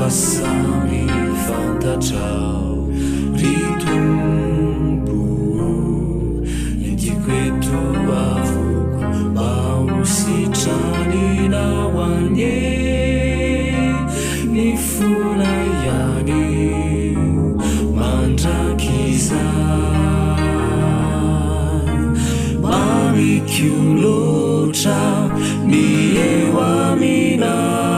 Sami fantatrao ritombo Yendiko eto avoko mba ho sitranina ho anye ny fona ihany mandrakizay mamikio loatra ny eo aminao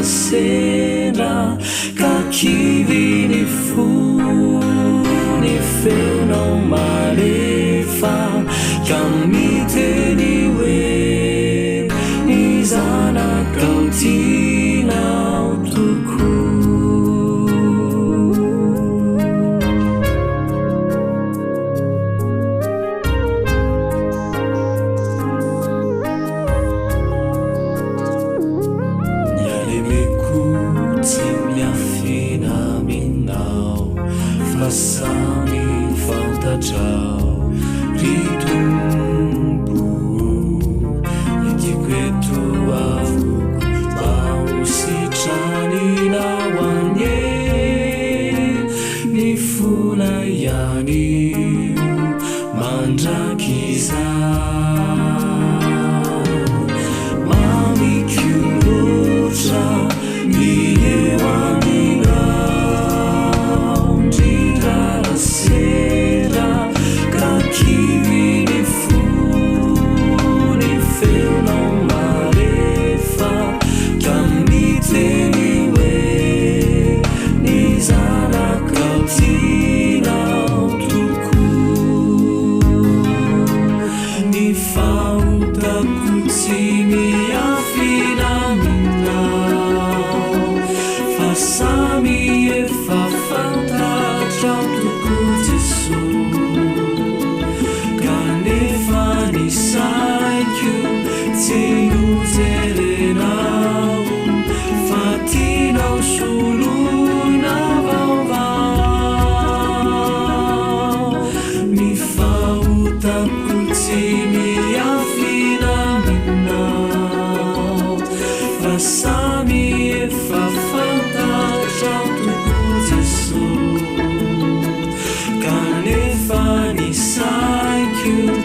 sera kakivy ny fo ny feonao malefa ka miteny hoe ny zanakao tianao tokoa Sami fantatrao ritombo Yendiko eto avoko mba ho sitranina ho anye ny fona ihany mandrakizay mamikio loatra ny eo Sami efa fantatrao tokoa Jesosy kanefa ny saiko tsy nojerenao fa tianao soloina vaovao ny fahotako tsy miafina aminao fa samy efa fantatrao tokoa Jesosy kanefa ny saiko